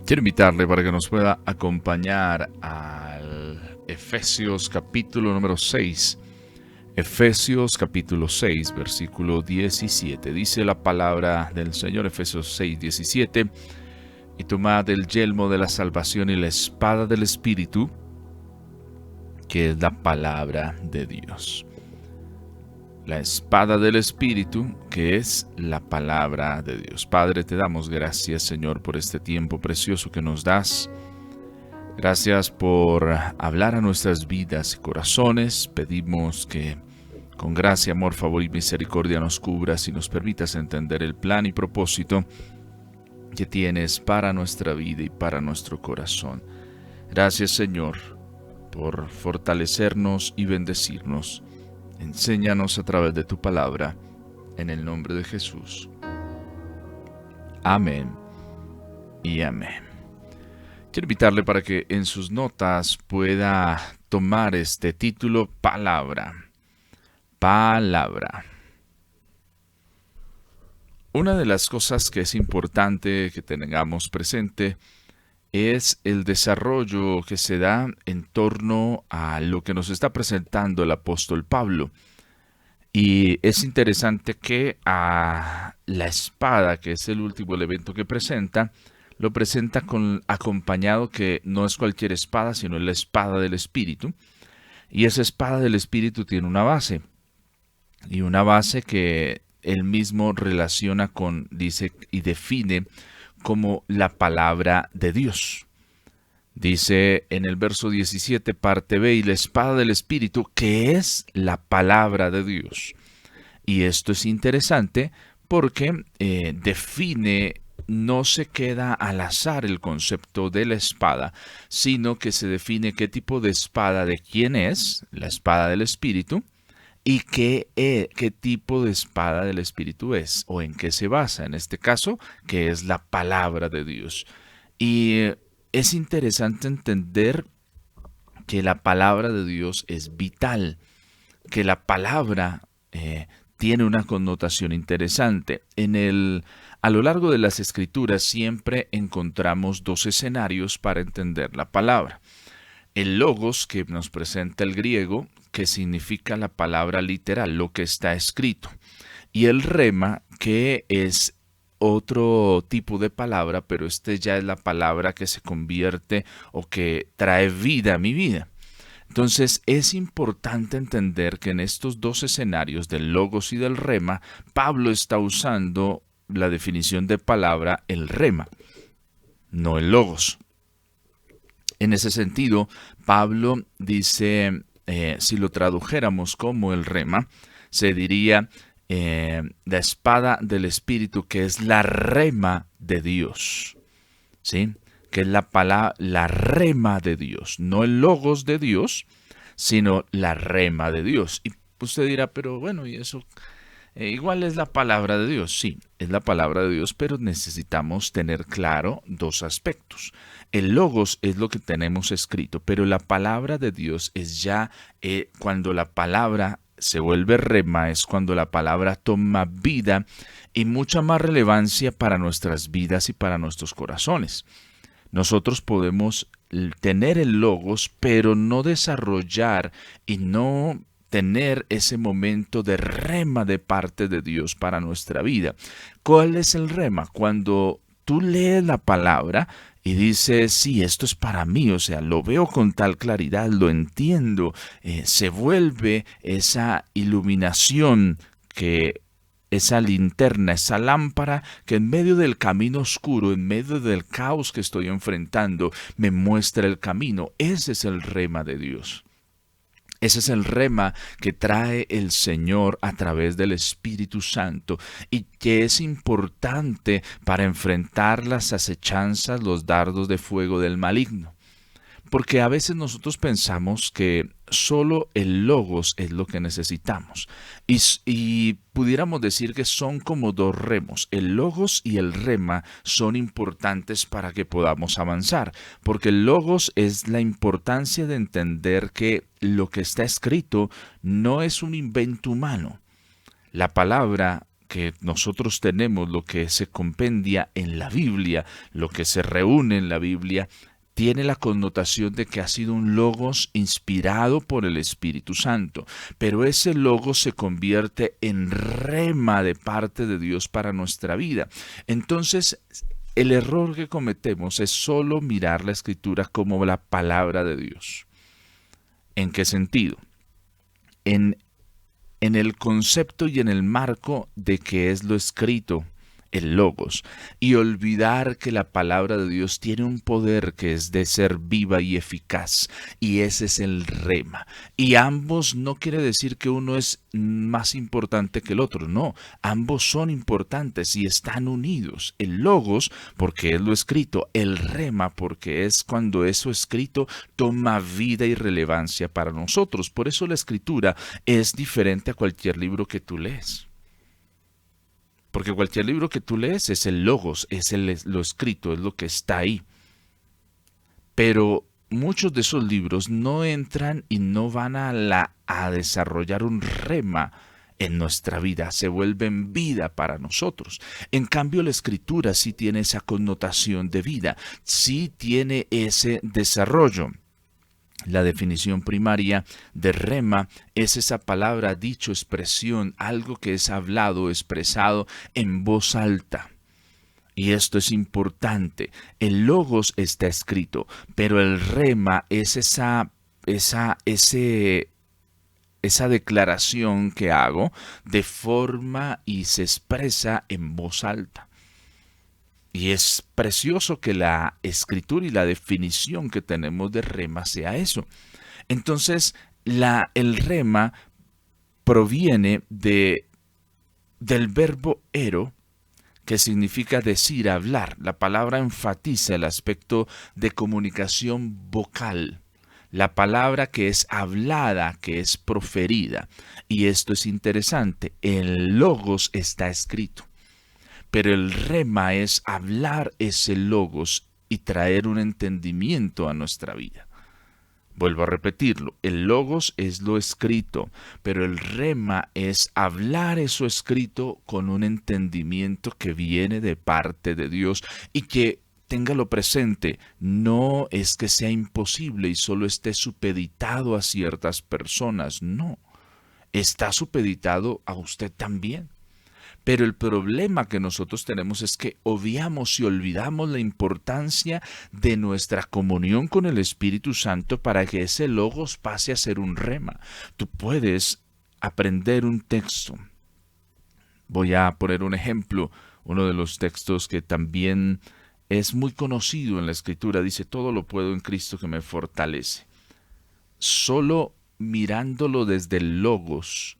Quiero invitarle para que nos pueda acompañar al Efesios capítulo número 6. Efesios capítulo 6, versículo 17. Dice la palabra del Señor, Efesios 6, 17. Y tomad el yelmo de la salvación y la espada del Espíritu, que es la palabra de Dios. La espada del Espíritu, que es la palabra de Dios. Padre, te damos gracias, Señor, por este tiempo precioso que nos das. Gracias por hablar a nuestras vidas y corazones. Pedimos que con gracia, amor, favor y misericordia nos cubras y nos permitas entender el plan y propósito que tienes para nuestra vida y para nuestro corazón. Gracias, Señor, por fortalecernos y bendecirnos. Enséñanos a través de tu palabra, en el nombre de Jesús. Amén y amén. Quiero invitarle para que en sus notas pueda tomar este título, Palabra. Palabra. Una de las cosas que es importante que tengamos presente es el desarrollo que se da en torno a lo que nos está presentando el apóstol Pablo. Y es interesante que a la espada, que es el último elemento que presenta, lo presenta acompañado que no es cualquier espada, sino la espada del Espíritu. Y esa espada del Espíritu tiene una base. Y una base que él mismo relaciona con, dice y define como la palabra de Dios. Dice en el verso 17, parte B, y la espada del Espíritu, que es la palabra de Dios. Y esto es interesante porque define, no se queda al azar el concepto de la espada, sino que se define qué tipo de espada, de quién es, la espada del Espíritu, y qué tipo de espada del Espíritu es, o en qué se basa, en este caso, que es la palabra de Dios. Y es interesante entender que la palabra de Dios es vital, que la palabra tiene una connotación interesante. A lo largo de las Escrituras siempre encontramos dos escenarios para entender la palabra. El logos, que nos presenta el griego, que significa la palabra literal, lo que está escrito. Y el rema, que es otro tipo de palabra, pero ya es la palabra que se convierte o que trae vida a mi vida. Entonces es importante entender que en estos dos escenarios del logos y del rema, Pablo está usando la definición de palabra, el rema, no el logos. En ese sentido, Pablo dice, si lo tradujéramos como el rema, se diría la espada del Espíritu, que es la rema de Dios, ¿sí? Que es la rema de Dios, no el logos de Dios, sino la rema de Dios. Y usted dirá, pero bueno, ¿y eso? Igual es la palabra de Dios, sí, es la palabra de Dios, pero necesitamos tener claro dos aspectos. El logos es lo que tenemos escrito, pero la palabra de Dios es ya cuando la palabra se vuelve rema, es cuando la palabra toma vida y mucha más relevancia para nuestras vidas y para nuestros corazones. Nosotros podemos tener el logos, pero no desarrollar y no tener ese momento de rema de parte de Dios para nuestra vida. ¿Cuál es el rema? Cuando tú lees la palabra y dices, sí, esto es para mí, o sea, lo veo con tal claridad, lo entiendo, se vuelve esa iluminación, que esa linterna, esa lámpara que en medio del camino oscuro, en medio del caos que estoy enfrentando, me muestra el camino. Ese es el rema de Dios. Ese es el rema que trae el Señor a través del Espíritu Santo y que es importante para enfrentar las acechanzas, los dardos de fuego del maligno. Porque a veces nosotros pensamos que solo el logos es lo que necesitamos. Y pudiéramos decir que son como dos remos. El logos y el rema son importantes para que podamos avanzar. Porque el logos es la importancia de entender que lo que está escrito no es un invento humano. La palabra que nosotros tenemos, lo que se compendia en la Biblia, lo que se reúne en la Biblia, tiene la connotación de que ha sido un logos inspirado por el Espíritu Santo, pero ese logos se convierte en rema de parte de Dios para nuestra vida. Entonces, el error que cometemos es solo mirar la Escritura como la palabra de Dios. ¿En qué sentido? En el concepto y en el marco de que es lo escrito, el logos, y olvidar que la palabra de Dios tiene un poder que es de ser viva y eficaz, y ese es el rema. Y ambos no quiere decir que uno es más importante que el otro, no, ambos son importantes y están unidos. El logos porque es lo escrito, el rema porque es cuando eso escrito toma vida y relevancia para nosotros. Por eso la escritura es diferente a cualquier libro que tú lees. Porque cualquier libro que tú lees es el logos, lo escrito, es lo que está ahí. Pero muchos de esos libros no entran y no van a desarrollar un rema en nuestra vida, se vuelven vida para nosotros. En cambio, la escritura sí tiene esa connotación de vida, sí tiene ese desarrollo. La definición primaria de rema es esa palabra, dicho, expresión, algo que es hablado, expresado en voz alta. Y esto es importante. El logos está escrito, pero el rema es esa declaración que hago de forma y se expresa en voz alta. Y es precioso que la escritura y la definición que tenemos de rema sea eso. Entonces, el rema proviene del verbo ero, que significa decir, hablar. La palabra enfatiza el aspecto de comunicación vocal. La palabra que es hablada, que es proferida. Y esto es interesante. El logos está escrito. Pero el rema es hablar ese logos y traer un entendimiento a nuestra vida. Vuelvo a repetirlo, el logos es lo escrito, pero el rema es hablar eso escrito con un entendimiento que viene de parte de Dios y que, téngalo presente, no es que sea imposible y solo esté supeditado a ciertas personas, no, está supeditado a usted también. Pero el problema que nosotros tenemos es que obviamos y olvidamos la importancia de nuestra comunión con el Espíritu Santo para que ese logos pase a ser un rema. Tú puedes aprender un texto. Voy a poner un ejemplo, uno de los textos que también es muy conocido en la Escritura. Dice, todo lo puedo en Cristo que me fortalece. Solo mirándolo desde el logos,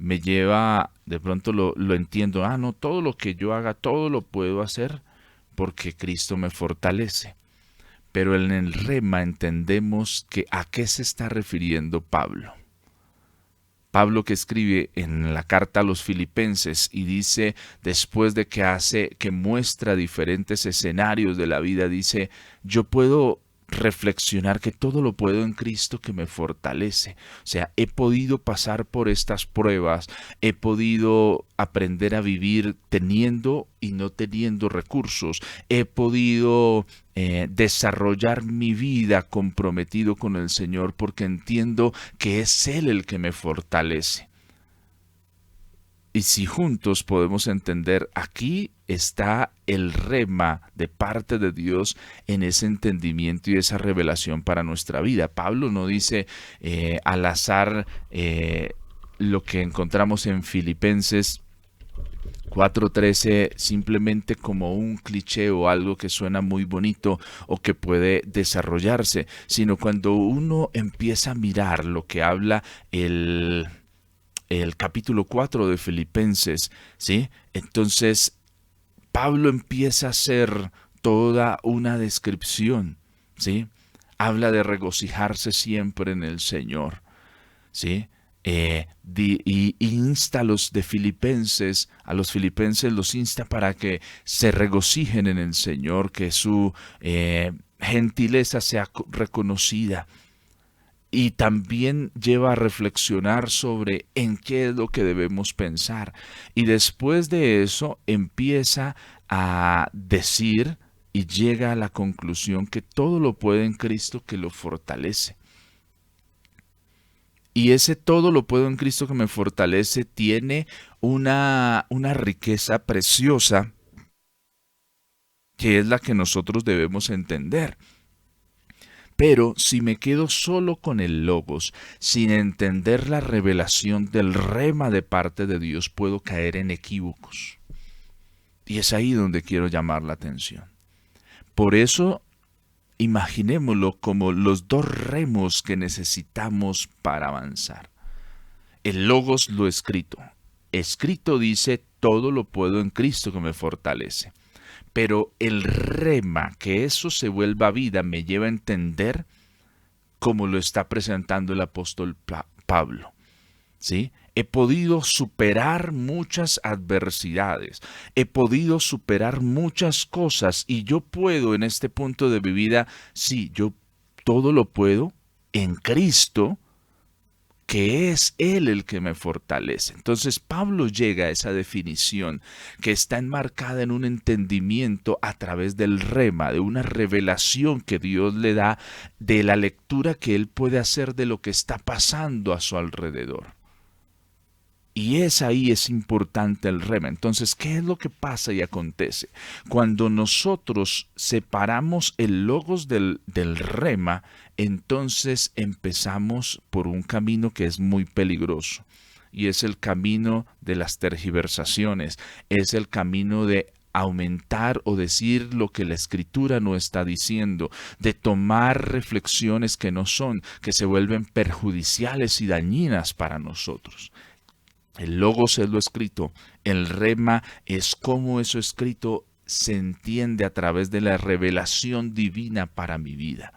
me lleva, de pronto lo entiendo, no, todo lo que yo haga, todo lo puedo hacer porque Cristo me fortalece. Pero en el rema entendemos que a qué se está refiriendo Pablo. Pablo que escribe en la carta a los Filipenses y dice, después de que muestra diferentes escenarios de la vida, dice, yo puedo reflexionar que todo lo puedo en Cristo que me fortalece. O sea, he podido pasar por estas pruebas, he podido aprender a vivir teniendo y no teniendo recursos, he podido desarrollar mi vida comprometido con el Señor porque entiendo que es Él el que me fortalece. Y si juntos podemos entender, aquí está el rema de parte de Dios en ese entendimiento y esa revelación para nuestra vida. Pablo no dice al azar lo que encontramos en Filipenses 4:13 simplemente como un cliché o algo que suena muy bonito o que puede desarrollarse, sino cuando uno empieza a mirar lo que habla el capítulo 4 de Filipenses, ¿sí? Entonces, Pablo empieza a hacer toda una descripción, ¿sí? Habla de regocijarse siempre en el Señor, ¿sí? Y insta a los filipenses los insta para que se regocijen en el Señor, que su gentileza sea reconocida. y también lleva a reflexionar sobre en qué es lo que debemos pensar. Y después de eso empieza a decir y llega a la conclusión que todo lo puede en Cristo que lo fortalece. Y ese todo lo puedo en Cristo que me fortalece tiene una riqueza preciosa que es la que nosotros debemos entender. Pero si me quedo solo con el logos, sin entender la revelación del rema de parte de Dios, puedo caer en equívocos. Y es ahí donde quiero llamar la atención. Por eso, imaginémoslo como los dos remos que necesitamos para avanzar. El logos, lo escrito. Escrito dice, todo lo puedo en Cristo que me fortalece. Pero el rema, que eso se vuelva vida, me lleva a entender cómo lo está presentando el apóstol Pablo. ¿Sí? He podido superar muchas adversidades, he podido superar muchas cosas y yo puedo en este punto de mi vida, sí, yo todo lo puedo en Cristo, que es Él el que me fortalece. Entonces Pablo llega a esa definición que está enmarcada en un entendimiento a través del rema, de una revelación que Dios le da de la lectura que él puede hacer de lo que está pasando a su alrededor. Y es importante el rema. Entonces, ¿qué es lo que pasa y acontece? Cuando nosotros separamos el logos del rema, entonces empezamos por un camino que es muy peligroso. Y es el camino de las tergiversaciones, es el camino de aumentar o decir lo que la escritura no está diciendo, de tomar reflexiones que no son, que se vuelven perjudiciales y dañinas para nosotros. El logos es lo escrito, el rema es cómo eso escrito se entiende a través de la revelación divina para mi vida.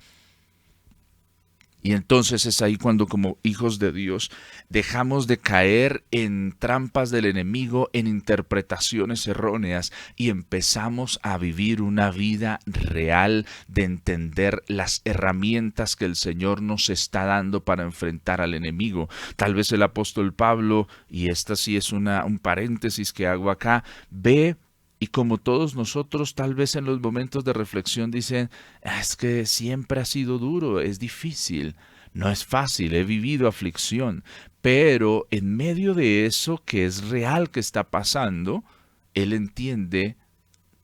Y entonces es ahí cuando como hijos de Dios dejamos de caer en trampas del enemigo, en interpretaciones erróneas y empezamos a vivir una vida real de entender las herramientas que el Señor nos está dando para enfrentar al enemigo. Tal vez el apóstol Pablo, y esta sí es un paréntesis que hago acá, ve. Y como todos nosotros, tal vez en los momentos de reflexión dicen, es que siempre ha sido duro, es difícil, no es fácil, he vivido aflicción, pero en medio de eso que es real que está pasando, él entiende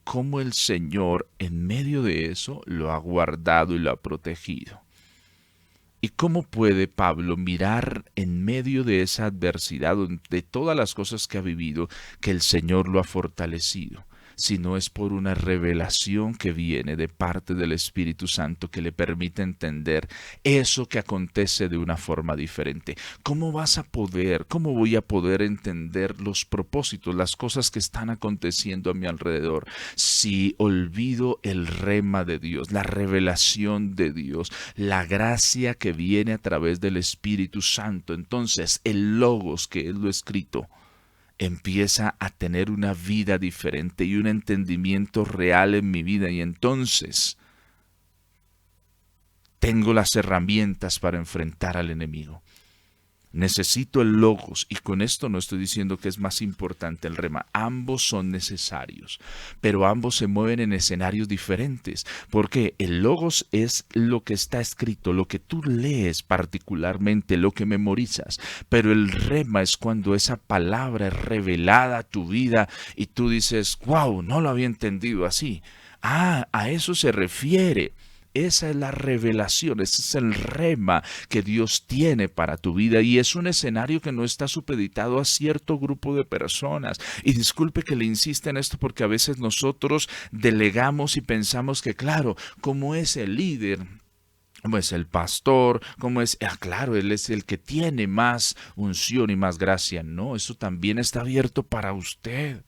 cómo el Señor en medio de eso lo ha guardado y lo ha protegido. ¿Y cómo puede Pablo mirar en medio de esa adversidad, de todas las cosas que ha vivido, que el Señor lo ha fortalecido? Si no es por una revelación que viene de parte del Espíritu Santo que le permite entender eso que acontece de una forma diferente. ¿Cómo cómo voy a poder entender los propósitos, las cosas que están aconteciendo a mi alrededor, si olvido el rema de Dios, la revelación de Dios, la gracia que viene a través del Espíritu Santo? Entonces, el logos, que es lo escrito, empieza a tener una vida diferente y un entendimiento real en mi vida, y entonces tengo las herramientas para enfrentar al enemigo. Necesito el logos, y con esto no estoy diciendo que es más importante el rema. Ambos son necesarios, pero ambos se mueven en escenarios diferentes, porque el logos es lo que está escrito, lo que tú lees particularmente, lo que memorizas, pero el rema es cuando esa palabra es revelada a tu vida y tú dices, wow, no lo había entendido así. Ah, a eso se refiere. Esa es la revelación, ese es el rema que Dios tiene para tu vida, y es un escenario que no está supeditado a cierto grupo de personas. Y disculpe que le insista en esto, porque a veces nosotros delegamos y pensamos que, claro, como es el líder, como es el pastor, como es, claro, él es el que tiene más unción y más gracia. No, eso también está abierto para usted.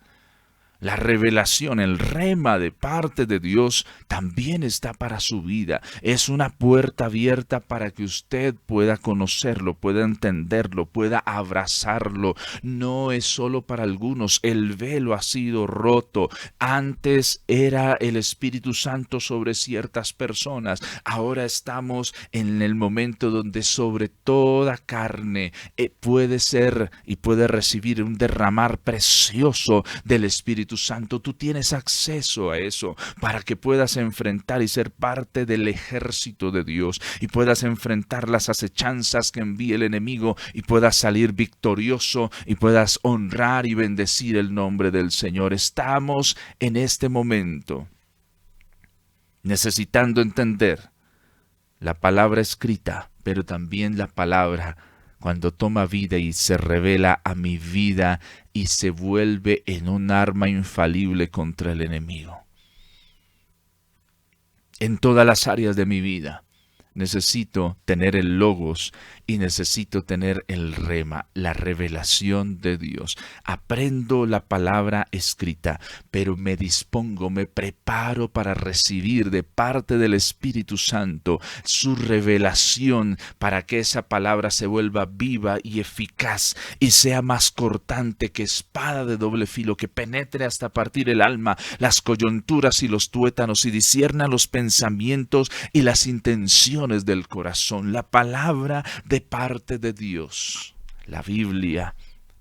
La revelación, el rema de parte de Dios también está para su vida. Es una puerta abierta para que usted pueda conocerlo, pueda entenderlo, pueda abrazarlo. No es solo para algunos. El velo ha sido roto. Antes era el Espíritu Santo sobre ciertas personas. Ahora estamos en el momento donde sobre toda carne puede ser y puede recibir un derramar precioso del Espíritu Santo. Tú tienes acceso a eso para que puedas enfrentar y ser parte del ejército de Dios y puedas enfrentar las acechanzas que envía el enemigo y puedas salir victorioso y puedas honrar y bendecir el nombre del Señor. Estamos en este momento necesitando entender la palabra escrita, pero también la palabra cuando toma vida y se revela a mi vida y se vuelve en un arma infalible contra el enemigo. En todas las áreas de mi vida necesito tener el logos y necesito tener el rema, la revelación de Dios. Aprendo la palabra escrita, pero me dispongo, me preparo para recibir de parte del Espíritu Santo su revelación para que esa palabra se vuelva viva y eficaz y sea más cortante que espada de doble filo, que penetre hasta partir el alma, las coyunturas y los tuétanos y discierna los pensamientos y las intenciones del corazón. La palabra de parte de Dios, la Biblia,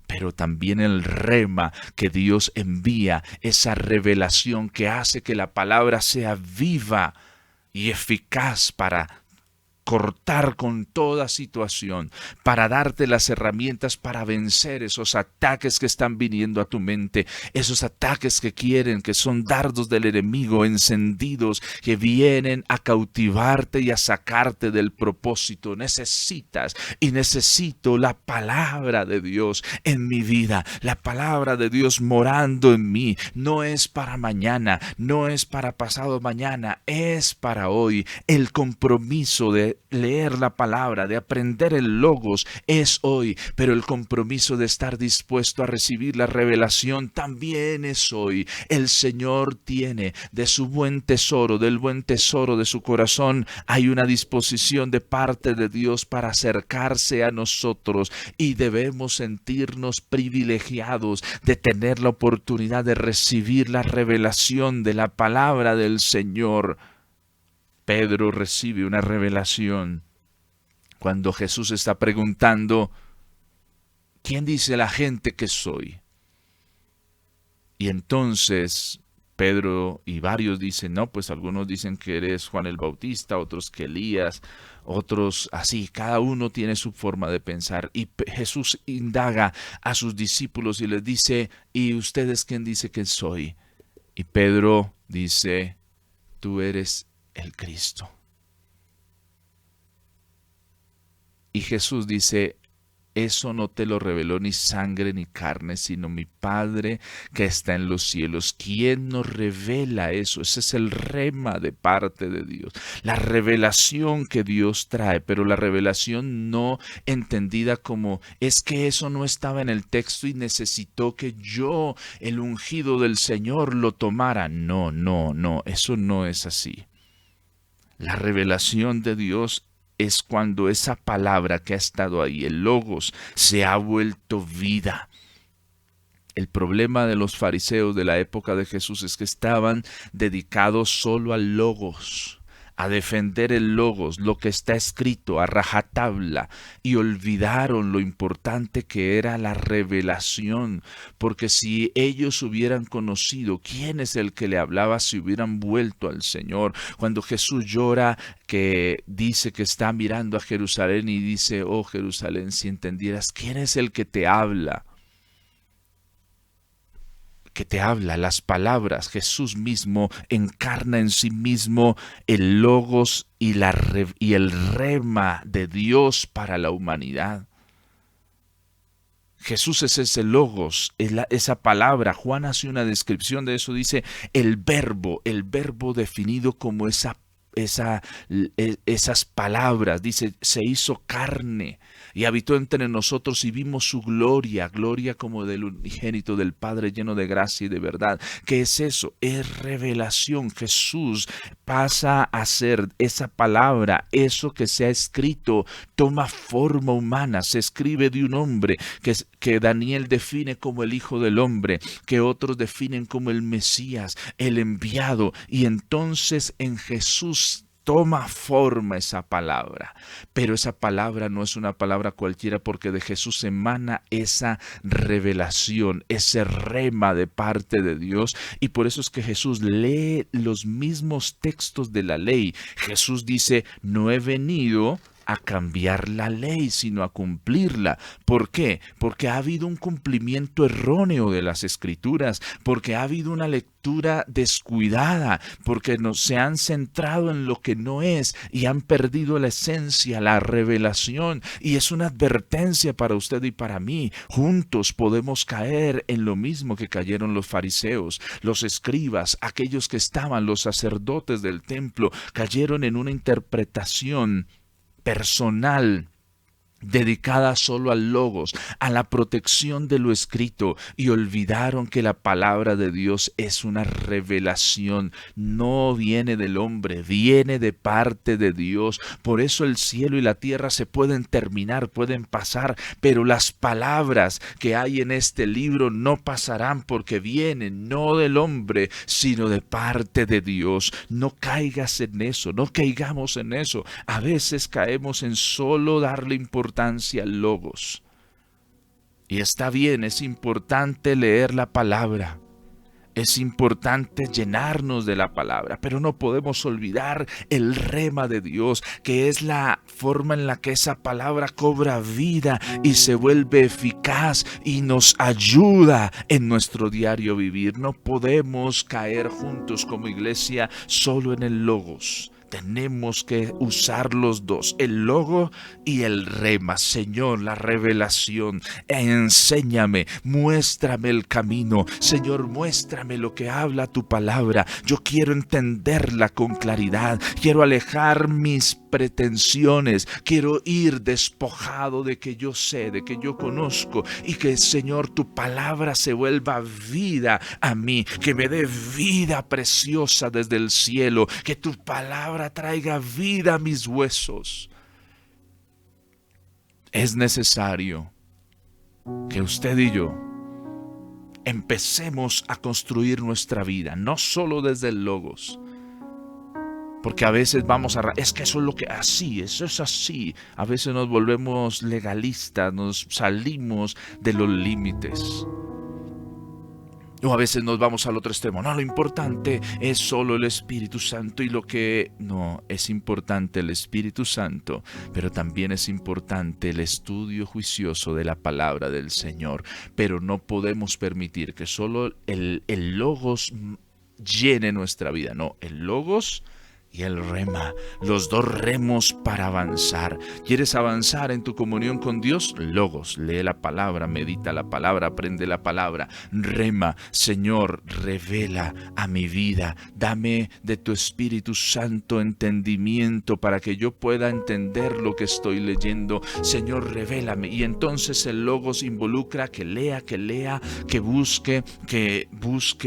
pero también el rema que Dios envía, esa revelación que hace que la palabra sea viva y eficaz para cortar con toda situación, para darte las herramientas para vencer esos ataques que están viniendo a tu mente, esos ataques que son dardos del enemigo encendidos, que vienen a cautivarte y a sacarte del propósito. Necesitas y necesito la palabra de Dios en mi vida, la palabra de Dios morando en mí. No es para mañana, no es para pasado mañana, es para hoy. El compromiso de leer la palabra, de aprender el logos es hoy, pero el compromiso de estar dispuesto a recibir la revelación también es hoy. El Señor tiene de su buen tesoro, del buen tesoro de su corazón, hay una disposición de parte de Dios para acercarse a nosotros y debemos sentirnos privilegiados de tener la oportunidad de recibir la revelación de la palabra del Señor. Pedro recibe una revelación cuando Jesús está preguntando, ¿quién dice la gente que soy? Y entonces Pedro y varios dicen, no, pues algunos dicen que eres Juan el Bautista, otros que Elías, otros así, cada uno tiene su forma de pensar. Y Jesús indaga a sus discípulos y les dice, ¿y ustedes quién dice que soy? Y Pedro dice, tú eres el Cristo. Y Jesús dice, eso no te lo reveló ni sangre ni carne, sino mi Padre que está en los cielos. ¿Quién nos revela eso? Ese es el rema de parte de Dios. La revelación que Dios trae, pero la revelación no entendida como es que eso no estaba en el texto y necesitó que yo, el ungido del Señor, lo tomara. No, eso no es así. La revelación de Dios es cuando esa palabra que ha estado ahí, el logos, se ha vuelto vida. El problema de los fariseos de la época de Jesús es que estaban dedicados solo al logos, a defender el logos, lo que está escrito a rajatabla, y olvidaron lo importante que era la revelación, porque si ellos hubieran conocido quién es el que le hablaba, se hubieran vuelto al Señor. Cuando Jesús llora, que dice que está mirando a Jerusalén y dice, oh Jerusalén, si entendieras quién es el que te habla, las palabras, Jesús mismo encarna en sí mismo el logos y el rema de Dios para la humanidad. Jesús es ese logos, esa palabra. Juan hace una descripción de eso, dice el verbo definido como esa esas palabras. Dice, se hizo carne y habitó entre nosotros y vimos su gloria, gloria como del unigénito del Padre, lleno de gracia y de verdad. ¿Qué es eso? Es revelación. Jesús pasa a ser esa palabra, eso que se ha escrito, toma forma humana, se escribe de un hombre que Daniel define como el Hijo del Hombre, que otros definen como el Mesías, el enviado, y entonces en Jesús toma forma esa palabra, pero esa palabra no es una palabra cualquiera, porque de Jesús emana esa revelación, ese rema de parte de Dios, y por eso es que Jesús lee los mismos textos de la ley. Jesús dice, no he venido a cambiar la ley, sino a cumplirla. ¿Por qué? Porque ha habido un cumplimiento erróneo de las Escrituras, porque ha habido una lectura descuidada, porque se han centrado en lo que no es y han perdido la esencia, la revelación. Y es una advertencia para usted y para mí. Juntos podemos caer en lo mismo que cayeron los fariseos, los escribas, aquellos que estaban, los sacerdotes del templo, cayeron en una interpretación personal, dedicada solo al logos, a la protección de lo escrito, y olvidaron que la palabra de Dios es una revelación, no viene del hombre, viene de parte de Dios. Por eso el cielo y la tierra se pueden terminar, pueden pasar, pero las palabras que hay en este libro no pasarán, porque vienen no del hombre, sino de parte de Dios. No caigas en eso, no caigamos en eso. A veces caemos en solo darle importancia al logos. Y está bien, es importante leer la palabra, es importante llenarnos de la palabra, pero no podemos olvidar el rema de Dios, que es la forma en la que esa palabra cobra vida y se vuelve eficaz y nos ayuda en nuestro diario vivir. No podemos caer juntos como iglesia solo en el logos. Tenemos que usar los dos, el logo y el rema. Señor, la revelación, enséñame, muéstrame el camino. Señor, muéstrame lo que habla tu palabra. Yo quiero entenderla con claridad. Quiero alejar mis pretensiones. Quiero ir despojado de que yo sé, de que yo conozco, y que, Señor, tu palabra se vuelva vida a mí, que me dé vida preciosa desde el cielo, que tu palabra traiga vida a mis huesos. Es necesario que usted y yo empecemos a construir nuestra vida, no solo desde el logos, porque a veces vamos es que eso es lo que eso es así. A veces nos volvemos legalistas, nos salimos de los límites. O a veces nos vamos al otro extremo. No, lo importante es solo el Espíritu Santo No, es importante el Espíritu Santo, pero también es importante el estudio juicioso de la palabra del Señor. Pero no podemos permitir que solo el logos llene nuestra vida. No, el logos y el rema, los dos remos para avanzar. ¿Quieres avanzar en tu comunión con Dios? Logos, lee la palabra, medita la palabra, aprende la palabra. Rema, Señor, revela a mi vida, dame de tu Espíritu Santo entendimiento para que yo pueda entender lo que estoy leyendo. Señor, revélame. Y entonces el logos involucra que lea, que busque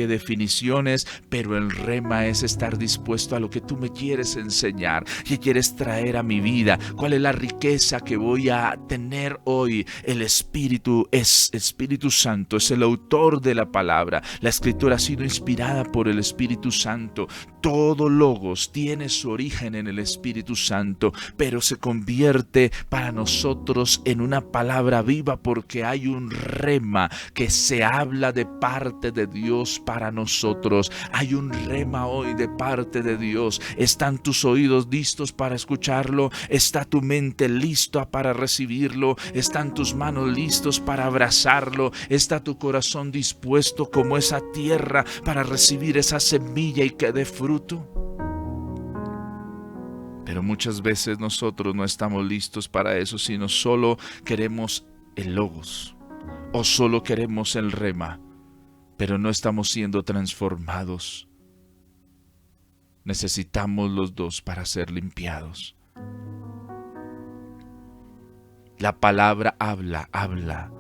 definiciones, pero el rema es estar dispuesto a lo que tú me quieres enseñar, que quieres traer a mi vida. ¿Cuál es la riqueza que voy a tener hoy? El Espíritu Santo, es el autor de la palabra. La Escritura ha sido inspirada por el Espíritu Santo. Todo logos tiene su origen en el Espíritu Santo, pero se convierte para nosotros en una palabra viva porque hay un rema que se habla de parte de Dios para nosotros. Hay un rema hoy de parte de Dios. ¿Están tus oídos listos para escucharlo? ¿Está tu mente lista para recibirlo? ¿Están tus manos listos para abrazarlo? ¿Está tu corazón dispuesto como esa tierra para recibir esa semilla y que dé fruto? Pero muchas veces nosotros no estamos listos para eso, sino solo queremos el logos o solo queremos el rema, pero no estamos siendo transformados. necesitamos los dos para ser limpiados. La palabra habla.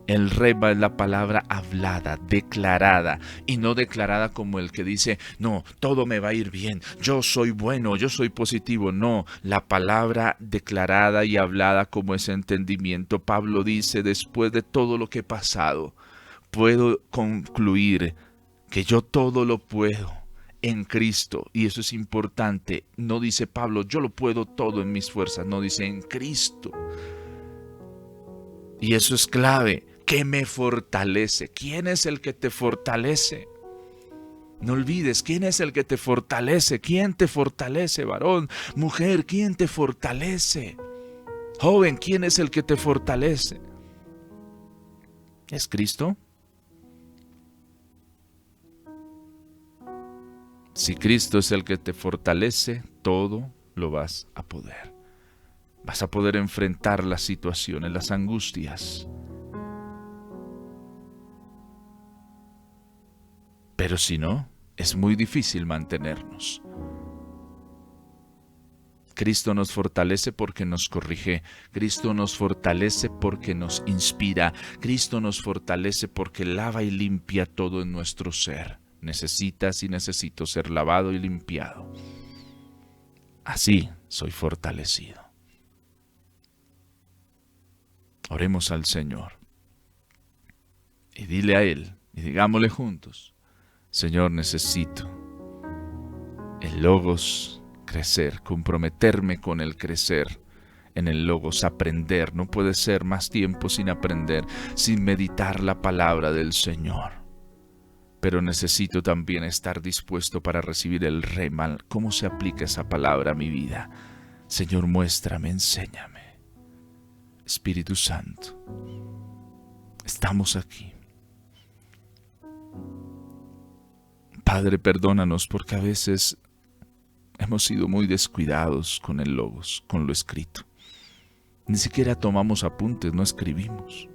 El rema es la palabra hablada, declarada, y no declarada como el que dice, no, todo me va a ir bien, yo soy bueno, yo soy positivo. No, la palabra declarada y hablada como ese entendimiento. Pablo dice, después de todo lo que he pasado, puedo concluir que yo todo lo puedo en Cristo. Y eso es importante. No dice Pablo, yo lo puedo todo en mis fuerzas. No, dice en Cristo. Y eso es clave. ¿Qué me fortalece? ¿Quién es el que te fortalece? No olvides, ¿quién es el que te fortalece? ¿Quién te fortalece, varón? Mujer, ¿quién te fortalece? Joven, ¿quién es el que te fortalece? ¿Es Cristo? Si Cristo es el que te fortalece, todo lo vas a poder. Vas a poder enfrentar las situaciones, las angustias. Pero si no, es muy difícil mantenernos. Cristo nos fortalece porque nos corrige. Cristo nos fortalece porque nos inspira. Cristo nos fortalece porque lava y limpia todo en nuestro ser. Necesitas y necesito ser lavado y limpiado. Así soy fortalecido. Oremos al Señor. Y dile a Él, y digámosle juntos, Señor, necesito el Logos crecer, comprometerme con el crecer en el Logos, aprender. No puede ser más tiempo sin aprender, sin meditar la palabra del Señor. Pero necesito también estar dispuesto para recibir el rema. ¿Cómo se aplica esa palabra a mi vida? Señor, muéstrame, enséñame. Espíritu Santo, estamos aquí. Padre, perdónanos porque a veces hemos sido muy descuidados con el Logos, con lo escrito. Ni siquiera tomamos apuntes, no escribimos.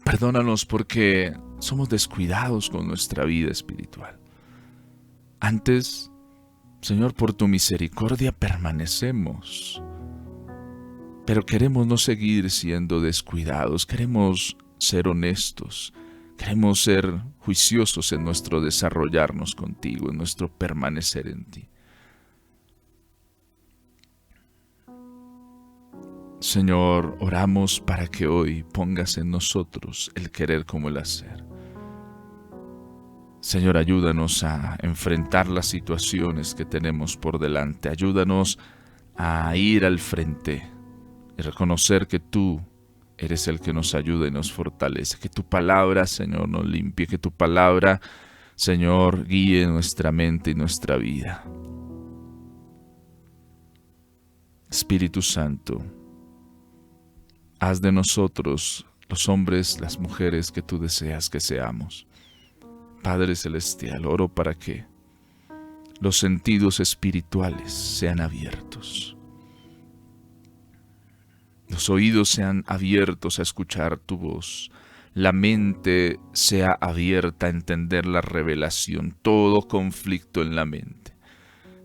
Perdónanos porque somos descuidados con nuestra vida espiritual. Antes, Señor, por tu misericordia permanecemos. Pero queremos no seguir siendo descuidados, queremos ser honestos, queremos ser juiciosos en nuestro desarrollarnos contigo, en nuestro permanecer en ti. Señor, oramos para que hoy pongas en nosotros el querer como el hacer. Señor, ayúdanos a enfrentar las situaciones que tenemos por delante. Ayúdanos a ir al frente y reconocer que tú eres el que nos ayuda y nos fortalece. Que tu palabra, Señor, nos limpie. Que tu palabra, Señor, guíe nuestra mente y nuestra vida. Espíritu Santo, haz de nosotros los hombres, las mujeres que tú deseas que seamos. Padre Celestial, oro para que los sentidos espirituales sean abiertos. Los oídos sean abiertos a escuchar tu voz. La mente sea abierta a entender la revelación. Todo conflicto en la mente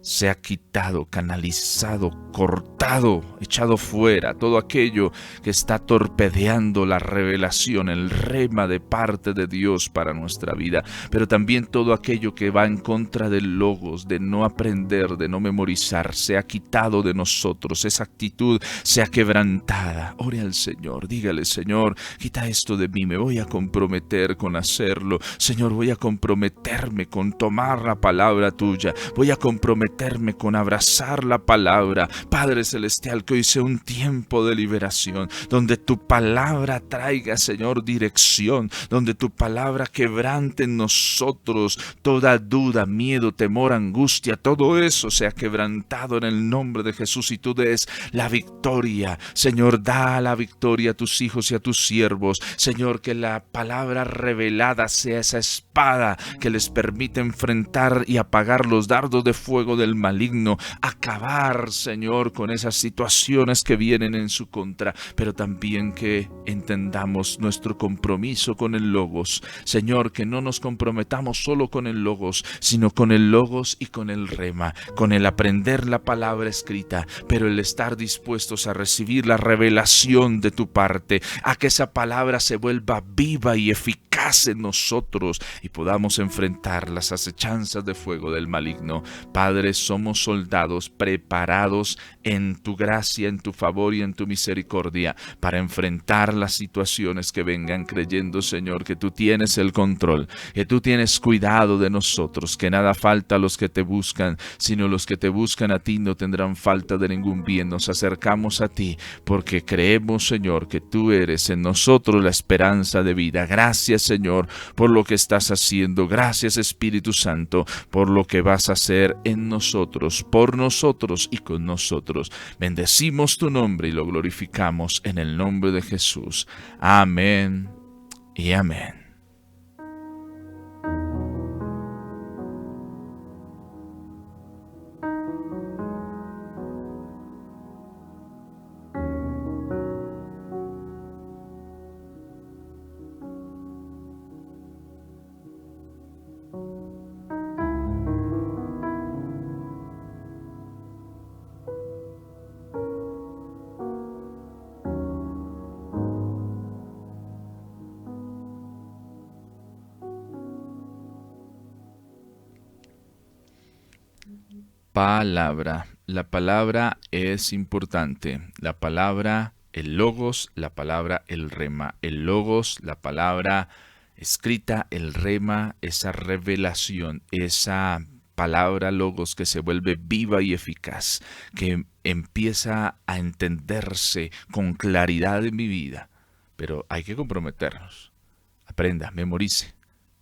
sea quitado, canalizado, cortado, echado fuera. Todo aquello que está torpedeando la revelación, el rema de parte de Dios para nuestra vida. Pero también todo aquello que va en contra del Logos, de no aprender, de no memorizar, sea quitado de nosotros. Esa actitud sea quebrantada. Ore al Señor, dígale, Señor, quita esto de mí, me voy a comprometer con hacerlo. Señor, voy a comprometerme con tomar la palabra tuya. Voy a comprometerme con abrazar la palabra. Padre Celestial, que hoy sea un tiempo de liberación, donde tu palabra traiga, Señor, dirección, donde tu palabra quebrante en nosotros toda duda, miedo, temor, angustia, todo eso sea quebrantado en el nombre de Jesús y tú des la victoria. Señor, da la victoria a tus hijos y a tus siervos. Señor, que la palabra revelada sea esa espada que les permite enfrentar y apagar los dardos de fuego del del maligno, acabar, Señor, con esas situaciones que vienen en su contra, pero también que entendamos nuestro compromiso con el Logos. Señor, que no nos comprometamos solo con el Logos, sino con el Logos y con el Rema, con el aprender la palabra escrita, pero el estar dispuestos a recibir la revelación de tu parte, a que esa palabra se vuelva viva y eficaz en nosotros y podamos enfrentar las acechanzas de fuego del maligno. Padre, somos soldados preparados en tu gracia, en tu favor y en tu misericordia para enfrentar las situaciones que vengan, creyendo, Señor, que tú tienes el control, que tú tienes cuidado de nosotros, que nada falta a los que te buscan, sino los que te buscan a ti no tendrán falta de ningún bien. Nos acercamos a ti porque creemos, Señor, que tú eres en nosotros la esperanza de vida. Gracias, Señor, por lo que estás haciendo. Gracias, Espíritu Santo, por lo que vas a hacer en nosotros, por nosotros y con nosotros. Bendecimos tu nombre y lo glorificamos en el nombre de Jesús. Amén y amén. Palabra. La palabra es importante. La palabra, el logos, la palabra, el rema. El logos, la palabra escrita, el rema, esa revelación, esa palabra logos que se vuelve viva y eficaz, que empieza a entenderse con claridad en mi vida. Pero hay que comprometernos. Aprenda, memorice.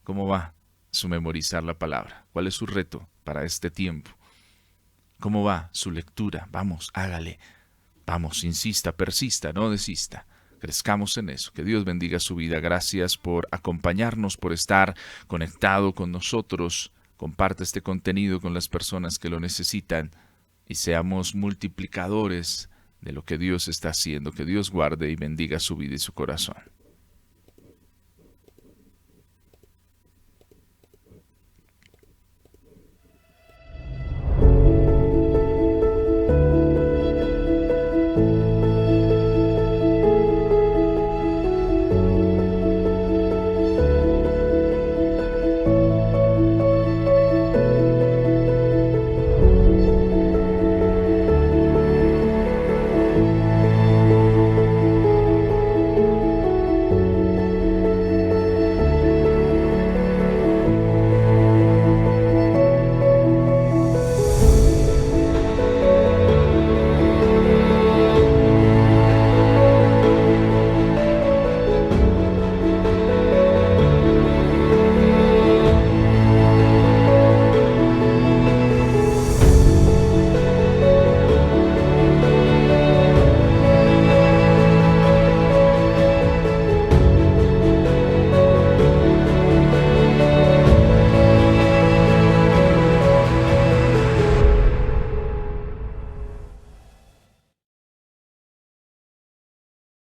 ¿Cómo va su memorizar la palabra? ¿Cuál es su reto para este tiempo? ¿Cómo va su lectura? Vamos, hágale. Vamos, insista, persista, no desista. Crezcamos en eso. Que Dios bendiga su vida. Gracias por acompañarnos, por estar conectado con nosotros. Comparte este contenido con las personas que lo necesitan y seamos multiplicadores de lo que Dios está haciendo. Que Dios guarde y bendiga su vida y su corazón.